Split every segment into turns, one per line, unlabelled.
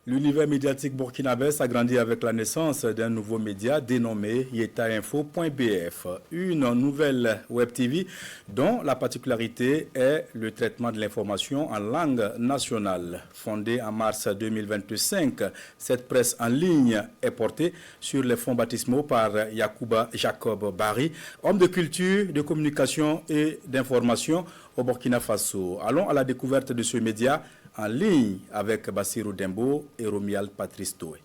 L'univers médiatique burkinabé s'agrandit avec la naissance d'un nouveau média dénommé yetainfo.bf, une nouvelle web TV dont la particularité est le traitement de l'information en langue nationale. Fondée en mars 2025, cette presse en ligne est portée sur les fonds baptismaux par Yacouba Jacob Bari, homme de culture, de communication et d'information au Burkina Faso. Allons à la découverte de ce média en ligne avec Bassirou Dembo et Romial Patrice Toé.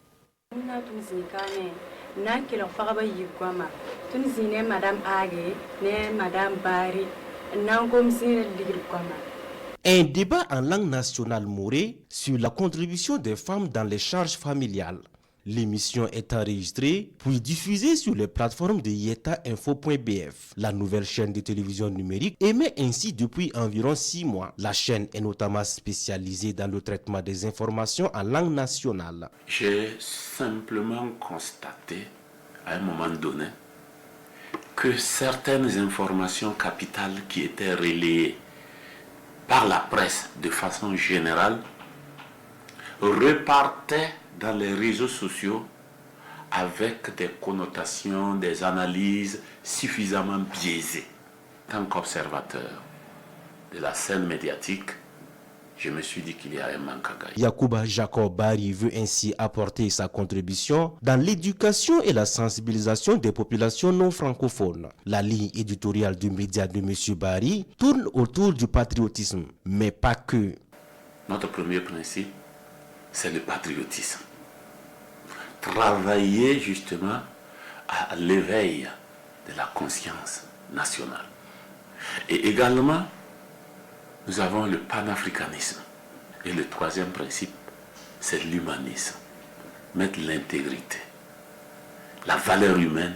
Un débat en langue nationale mouré sur la contribution des femmes dans les charges familiales. L'émission est enregistrée puis diffusée sur les plateformes de yetainfo.bf. La nouvelle chaîne de télévision numérique émet ainsi depuis environ 6 mois. La chaîne est notamment spécialisée dans le traitement des informations en langue nationale.
J'ai simplement constaté à un moment donné que certaines informations capitales qui étaient relayées par la presse de façon générale repartaient dans les réseaux sociaux avec des connotations, des analyses suffisamment biaisées. En tant qu'observateur de la scène médiatique, je me suis dit qu'il y a un manque à gagner.
Yacouba Jacob Bari veut ainsi apporter sa contribution dans l'éducation et la sensibilisation des populations non francophones. La ligne éditoriale du média de M. Bari tourne autour du patriotisme, mais pas que.
Notre premier principe, c'est le patriotisme. Travailler justement à l'éveil de la conscience nationale. Et également, nous avons le panafricanisme. Et le troisième principe, c'est l'humanisme. Mettre l'intégrité, la valeur humaine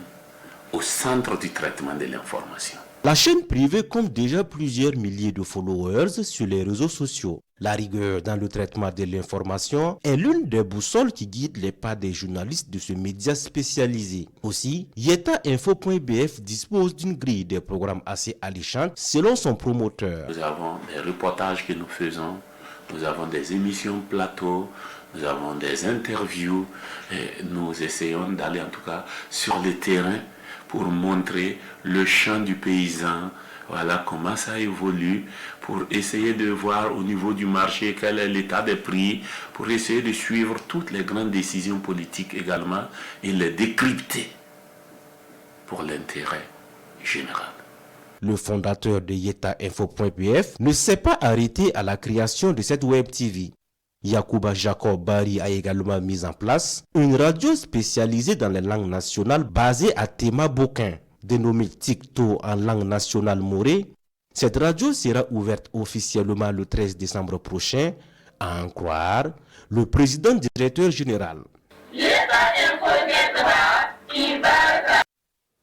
au centre du traitement de l'information.
La chaîne privée compte déjà plusieurs milliers de followers sur les réseaux sociaux. La rigueur dans le traitement de l'information est l'une des boussoles qui guident les pas des journalistes de ce média spécialisé. Aussi, yetainfo.bf dispose d'une grille de programmes assez alléchante selon son promoteur.
Nous avons des reportages que nous faisons, nous avons des émissions plateau, nous avons des interviews et nous essayons d'aller en tout cas sur le terrain pour montrer le champ du paysan, voilà comment ça évolue, pour essayer de voir au niveau du marché quel est l'état des prix, pour essayer de suivre toutes les grandes décisions politiques également et les décrypter pour l'intérêt général.
Le fondateur de yetainfo.bf ne s'est pas arrêté à la création de cette web TV. Yacouba Jacob Bari a également mis en place une radio spécialisée dans les langues nationales basée à Tema Bokin, dénommée TikTok en langue nationale morée. Cette radio sera ouverte officiellement le 13 décembre prochain, à en croire le président directeur général.